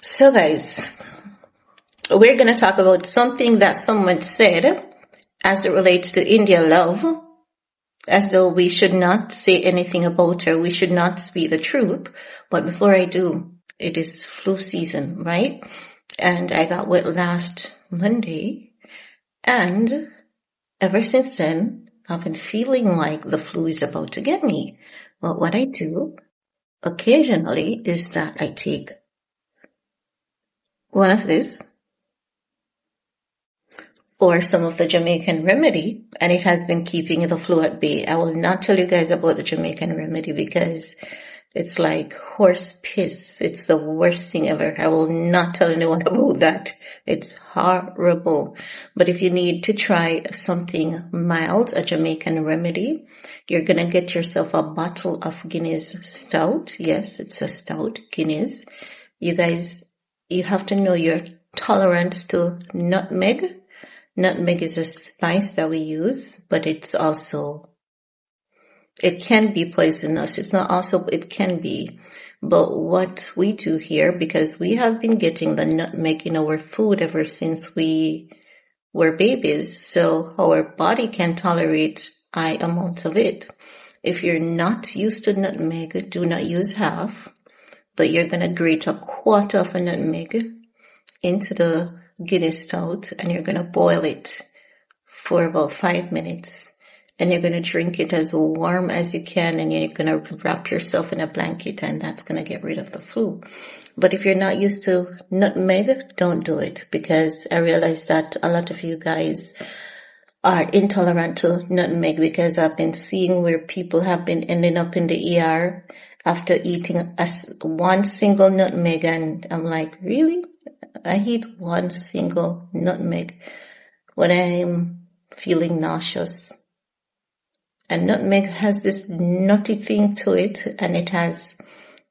So guys, we're going to talk about something that someone said as it relates to India Love, as though we should not say anything about her, we should not speak the truth. But before I do, it is flu season, right? And I got wet last Monday, and ever since then, I've been feeling like the flu is about to get me. But what I do occasionally is that I take one of this or some of the Jamaican remedy, and it has been keeping the flu at bay. I will not tell you guys about the Jamaican remedy because it's like horse piss. It's the worst thing ever. I will not tell anyone about that. It's horrible. But if you need to try something mild, a Jamaican remedy, you're going to get yourself a bottle of Guinness stout. Yes, it's a stout, Guinness. You guys, you have to know your tolerance to nutmeg. Nutmeg is a spice that we use, but it can be poisonous. It's not also, it can be. But what we do here, because we have been getting the nutmeg in our food ever since we were babies, so our body can tolerate high amounts of it. If you're not used to nutmeg, do not use half, but you're going to grate a quarter of a nutmeg into the Guinness stout, and you're going to boil it for about 5 minutes, and you're going to drink it as warm as you can, and you're going to wrap yourself in a blanket, and that's going to get rid of the flu. But if you're not used to nutmeg, don't do it, because I realize that a lot of you guys are intolerant to nutmeg, because I've been seeing where people have been ending up in the ER after eating one single nutmeg, and I'm like, really? I eat one single nutmeg when I'm feeling nauseous. And nutmeg has this nutty thing to it, and it has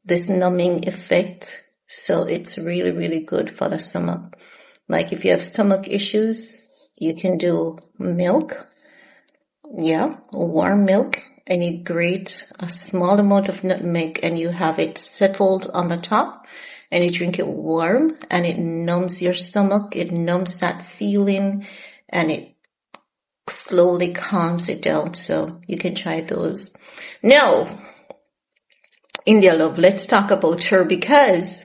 this numbing effect. So it's really, really good for the stomach. Like if you have stomach issues, you can do milk. Yeah, warm milk. And you grate a small amount of nutmeg and you have it settled on the top. And you drink it warm, and it numbs your stomach. It numbs that feeling, and it slowly calms it down. So you can try those. Now, India Love, let's talk about her, because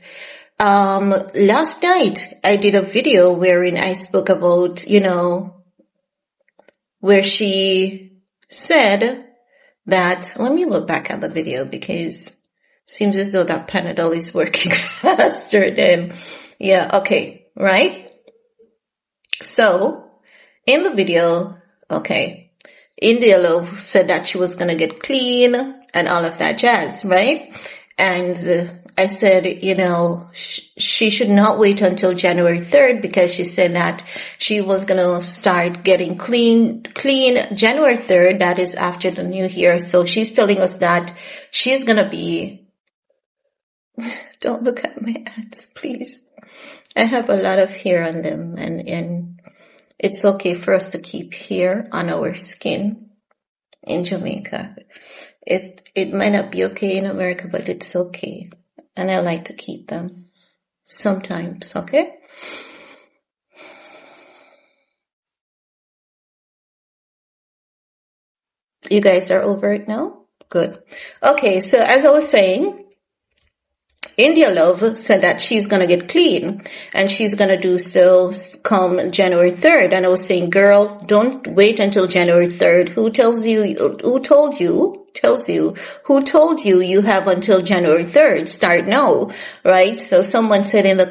last night I did a video wherein I spoke about, where she said that, let me look back at the video, because seems as though that Panadol is working faster than, okay, right? So, in the video, India Love said that she was going to get clean and all of that jazz, right? And I said, she should not wait until January 3rd, because she said that she was going to start getting clean January 3rd. That is after the new year. So she's telling us that she's going to be, don't look at my hands, please. I have a lot of hair on them, and it's okay for us to keep hair on our skin in Jamaica. It might not be okay in America, but it's okay. And I like to keep them sometimes, okay? You guys are over it now? Good. Okay, so as I was saying, India Love said that she's going to get clean, and she's going to do so come January 3rd. And I was saying, girl, don't wait until January 3rd. Who told you you have until January 3rd? Start now, right? So someone said in the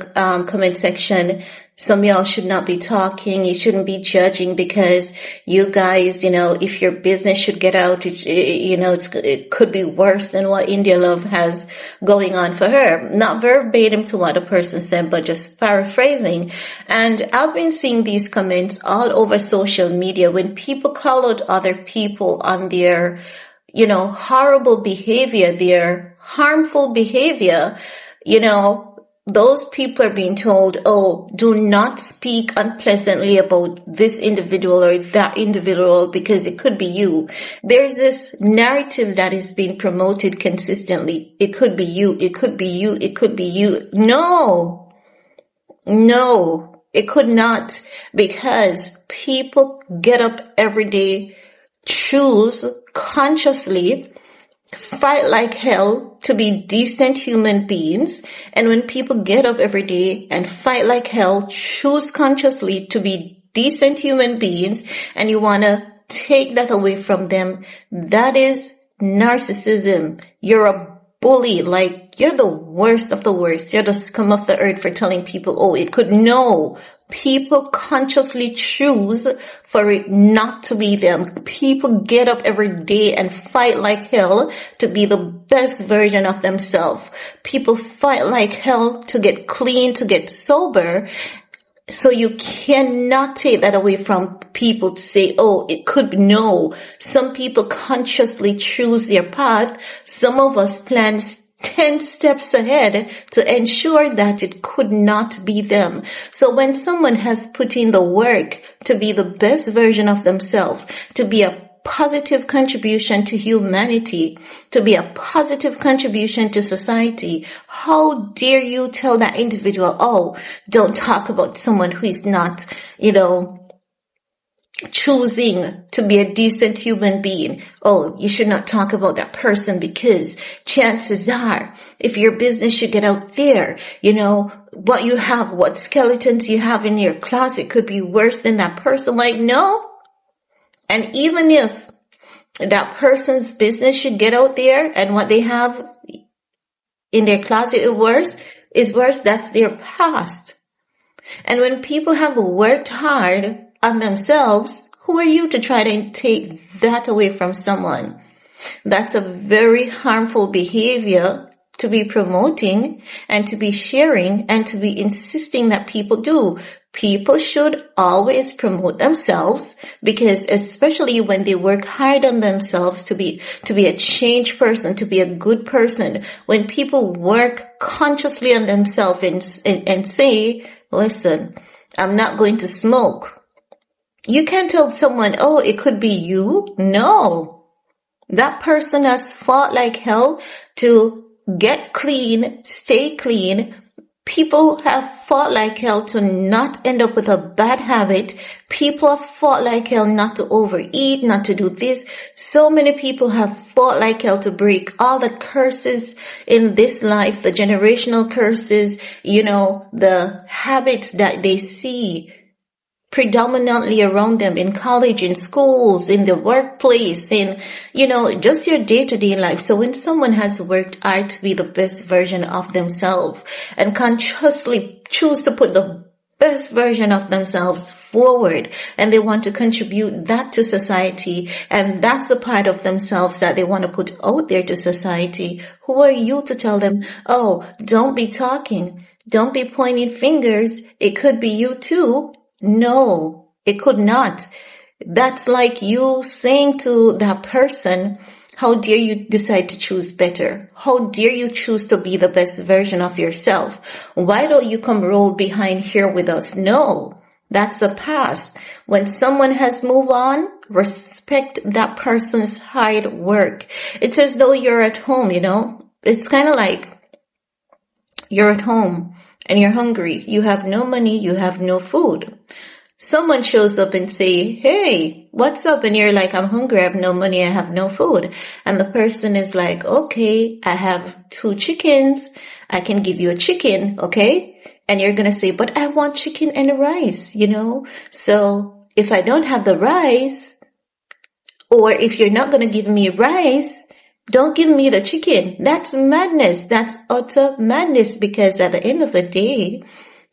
comment section, some of y'all should not be talking. You shouldn't be judging, because you guys, if your business should get out, it could be worse than what India Love has going on for her. Not verbatim to what a person said, but just paraphrasing. And I've been seeing these comments all over social media when people call out other people on their, horrible behavior, their harmful behavior, those people are being told, oh, do not speak unpleasantly about this individual or that individual, because it could be you. There's this narrative that is being promoted consistently. It could be you. It could be you. It could be you. No. No, it could not, because people get up every day, choose consciously, fight like hell to be decent human beings. And when people get up every day and fight like hell, choose consciously to be decent human beings, and you want to take that away from them, that is narcissism. You're a bully. Like, you're the worst of the worst. You're the scum of the earth for telling people, oh, it could. No. People consciously choose for it not to be them. People get up every day and fight like hell to be the best version of themselves. People fight like hell to get clean, to get sober. So you cannot take that away from people to say, oh, it could be. No. Some people consciously choose their path. Some of us plan 10 steps ahead to ensure that it could not be them. So when someone has put in the work to be the best version of themselves, to be a positive contribution to humanity, to be a positive contribution to society, how dare you tell that individual, oh, don't talk about someone who is not, choosing to be a decent human being. Oh, you should not talk about that person, because chances are, if your business should get out there, what you have, what skeletons you have in your closet could be worse than that person. Like, no. And even if that person's business should get out there and what they have in their closet is worse, that's their past. And when people have worked hard on themselves, who are you to try to take that away from someone? That's a very harmful behavior to be promoting and to be sharing and to be insisting that people do. People should always promote themselves, because especially when they work hard on themselves to be a changed person, to be a good person, when people work consciously on themselves and say, listen, I'm not going to smoke. You can't tell someone, oh, it could be you. No. That person has fought like hell to get clean, stay clean. People have fought like hell to not end up with a bad habit. People have fought like hell not to overeat, not to do this. So many people have fought like hell to break all the curses in this life, the generational curses, the habits that they see predominantly around them in college, in schools, in the workplace, in, just your day-to-day life. So when someone has worked hard to be the best version of themselves and consciously choose to put the best version of themselves forward, and they want to contribute that to society, and that's the part of themselves that they want to put out there to society, who are you to tell them, oh, don't be talking, don't be pointing fingers, it could be you too? No, it could not. That's like you saying to that person, how dare you decide to choose better? How dare you choose to be the best version of yourself? Why don't you come roll behind here with us? No, that's the past. When someone has moved on, respect that person's hard work. It's as though you're at home, It's kind of like you're at home and you're hungry. You have no money, you have no food. Someone shows up and say, hey, what's up? And you're like, I'm hungry, I have no money, I have no food. And the person is like, okay, I have 2 chickens. I can give you a chicken, okay? And you're going to say, but I want chicken and rice, So if I don't have the rice, or if you're not going to give me rice, don't give me the chicken. That's madness. That's utter madness, because at the end of the day,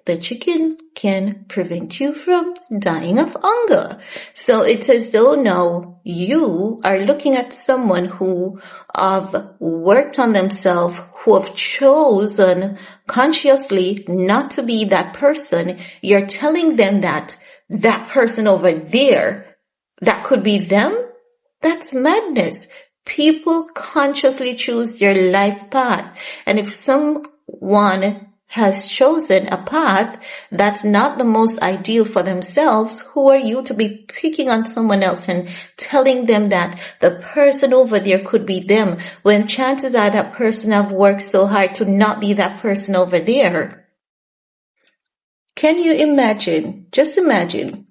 the chicken can prevent you from dying of hunger. So it's as though now you are looking at someone who have worked on themselves, who have chosen consciously not to be that person. You're telling them that person over there, that could be them. That's madness. People consciously choose their life path. And if someone has chosen a path that's not the most ideal for themselves, who are you to be picking on someone else and telling them that the person over there could be them, when chances are that person have worked so hard to not be that person over there? Can you imagine? Just imagine.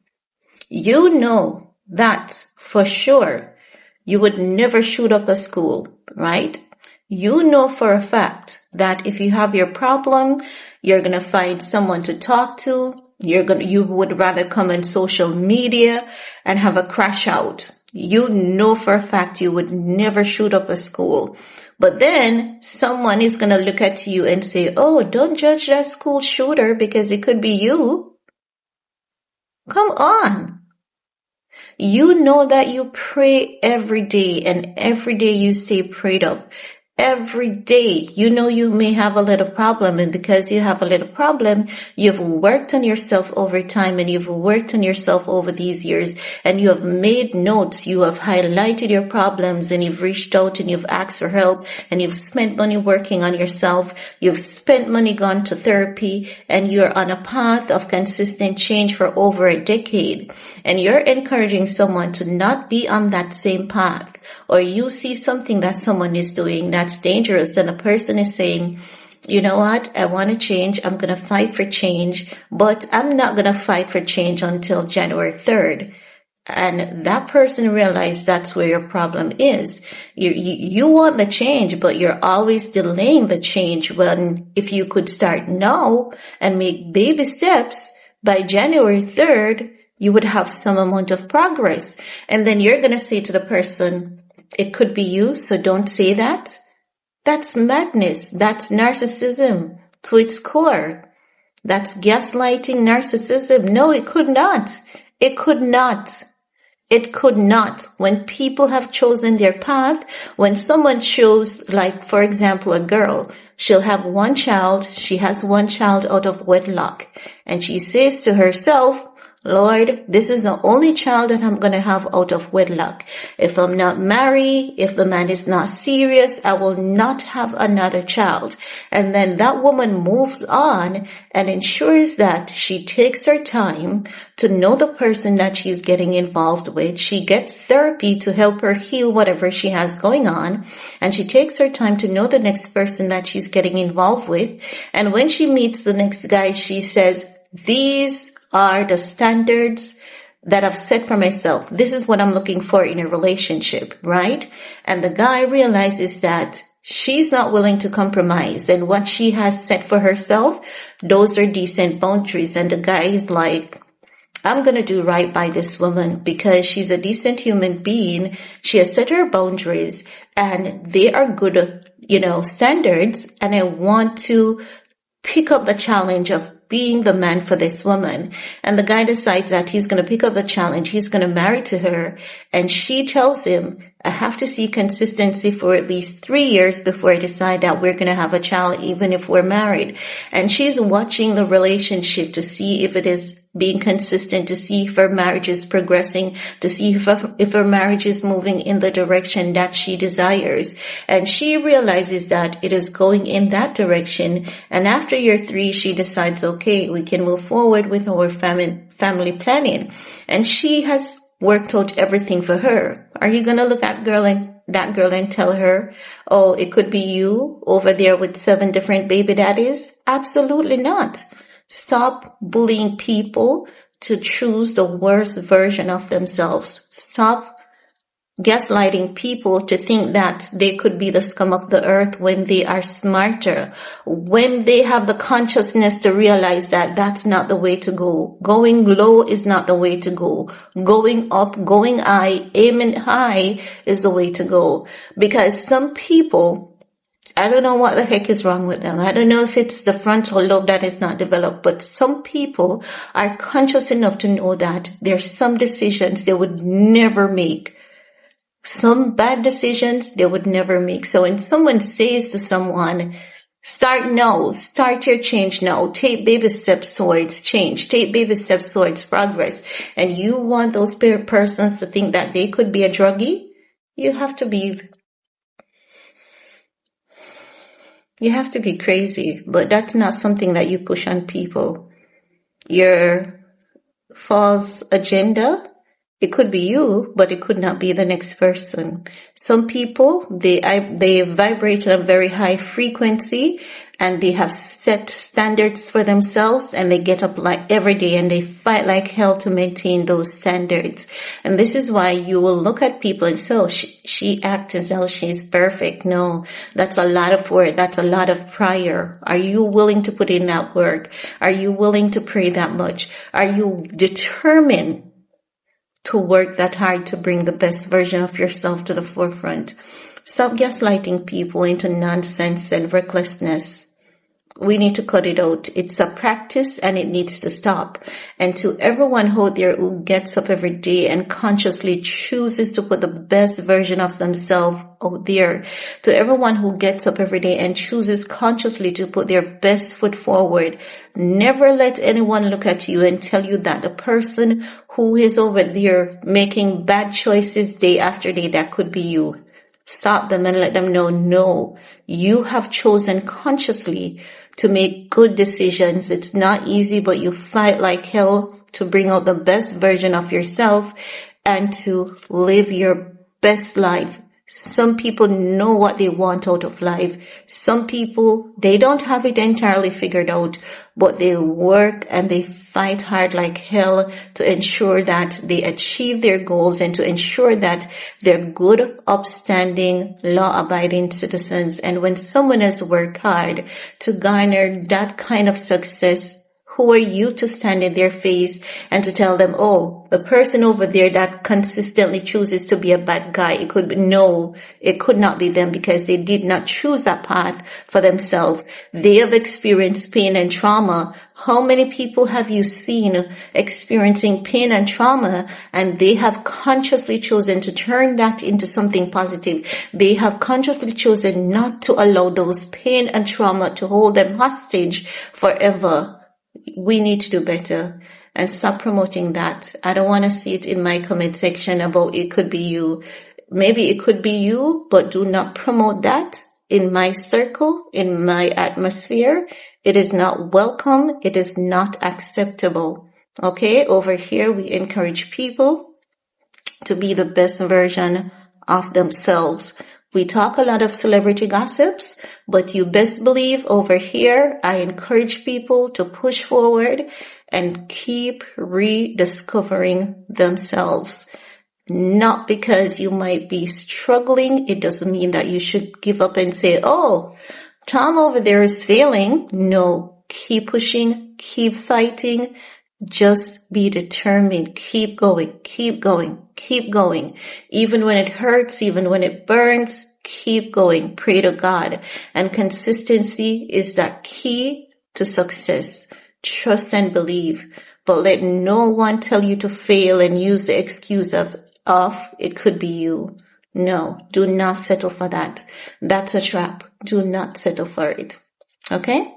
You know that for sure you would never shoot up a school, right? You know for a fact that if you have your problem, you're going to find someone to talk to. You would rather come on social media and have a crash out. You know for a fact you would never shoot up a school. But then someone is going to look at you and say, oh, don't judge that school shooter because it could be you. Come on. You know that you pray every day and every day you stay prayed up. Every day, you know you may have a little problem, and because you have a little problem, you've worked on yourself over time and you've worked on yourself over these years, and you have made notes, you have highlighted your problems, and you've reached out and you've asked for help, and you've spent money working on yourself, you've spent money gone to therapy, and you're on a path of consistent change for over a decade, and you're encouraging someone to not be on that same path. Or you see something that someone is doing that's dangerous and a person is saying, you know what, I want to change, I'm going to fight for change, but I'm not going to fight for change until January 3rd. And that person realized that's where your problem is. You want the change, but you're always delaying the change, when if you could start now and make baby steps, by January 3rd, you would have some amount of progress. And then you're going to say to the person, it could be you, so don't say that. That's madness. That's narcissism to its core. That's gaslighting narcissism. No, it could not. It could not. It could not. When people have chosen their path, when someone chose, like, for example, a girl, she'll have one child. She has one child out of wedlock. And she says to herself, Lord, this is the only child that I'm going to have out of wedlock. If I'm not married, if the man is not serious, I will not have another child. And then that woman moves on and ensures that she takes her time to know the person that she's getting involved with. She gets therapy to help her heal whatever she has going on. And she takes her time to know the next person that she's getting involved with. And when she meets the next guy, she says, these are the standards that I've set for myself. This is what I'm looking for in a relationship, right? And the guy realizes that she's not willing to compromise, and what she has set for herself, those are decent boundaries. And the guy is like, I'm going to do right by this woman because she's a decent human being. She has set her boundaries and they are good, standards. And I want to pick up the challenge of being the man for this woman. And the guy decides that he's going to pick up the challenge. He's going to marry to her. And she tells him, I have to see consistency for at least 3 years before I decide that we're going to have a child, even if we're married. And she's watching the relationship to see if it is being consistent, to see if her marriage is progressing, to see if her marriage is moving in the direction that she desires. And she realizes that it is going in that direction. And after year 3, she decides, okay, we can move forward with our family planning. And she has worked out everything for her. Are you going to look at that girl and tell her, oh, it could be you over there with 7 different baby daddies? Absolutely not. Stop bullying people to choose the worst version of themselves. Stop gaslighting people to think that they could be the scum of the earth when they are smarter, when they have the consciousness to realize that that's not the way to go. Going low is not the way to go. Going up, going high, aiming high is the way to go. Because some people, I don't know what the heck is wrong with them. I don't know if it's the frontal lobe that is not developed, but some people are conscious enough to know that there's some decisions they would never make. Some bad decisions they would never make. So when someone says to someone, start now, start your change now, take baby steps towards change, take baby steps towards progress, and you want those persons to think that they could be a druggie, you have to be crazy, but that's not something that you push on people. Your false agenda, it could be you, but it could not be the next person. Some people, they vibrate at a very high frequency, and they have set standards for themselves, and they get up like every day and they fight like hell to maintain those standards. And this is why you will look at people and say, oh, she acts as though she's perfect. No, that's a lot of work. That's a lot of prayer. Are you willing to put in that work? Are you willing to pray that much? Are you determined to work that hard to bring the best version of yourself to the forefront? Stop gaslighting people into nonsense and recklessness. We need to cut it out. It's a practice and it needs to stop. And to everyone out there who gets up every day and consciously chooses to put the best version of themselves out there, to everyone who gets up every day and chooses consciously to put their best foot forward, never let anyone look at you and tell you that the person who is over there making bad choices day after day, that could be you. Stop them and let them know, no, you have chosen consciously to make good decisions. It's not easy, but you fight like hell to bring out the best version of yourself and to live your best life. Some people know what they want out of life. Some people, they don't have it entirely figured out, but they work and they fight hard like hell to ensure that they achieve their goals and to ensure that they're good, upstanding, law-abiding citizens. And when someone has worked hard to garner that kind of success, who are you to stand in their face and to tell them, oh, the person over there that consistently chooses to be a bad guy, it could not be them because they did not choose that path for themselves. They have experienced pain and trauma. How many people have you seen experiencing pain and trauma, and they have consciously chosen to turn that into something positive? They have consciously chosen not to allow those pain and trauma to hold them hostage forever. We need to do better and stop promoting that. I don't want to see it in my comment section about it could be you. Maybe it could be you, but do not promote that in my circle, in my atmosphere. It is not welcome. It is not acceptable. Okay, over here we encourage people to be the best version of themselves. We talk a lot of celebrity gossips, but you best believe over here, I encourage people to push forward and keep rediscovering themselves. Not because you might be struggling, it doesn't mean that you should give up and say, oh, Tom over there is failing. No, keep pushing, keep fighting. Just be determined. Keep going, keep going, keep going. Even when it hurts, even when it burns, keep going. Pray to God. And consistency is that key to success. Trust and believe. But let no one tell you to fail and use the excuse of it could be you. No, do not settle for that. That's a trap. Do not settle for it. Okay?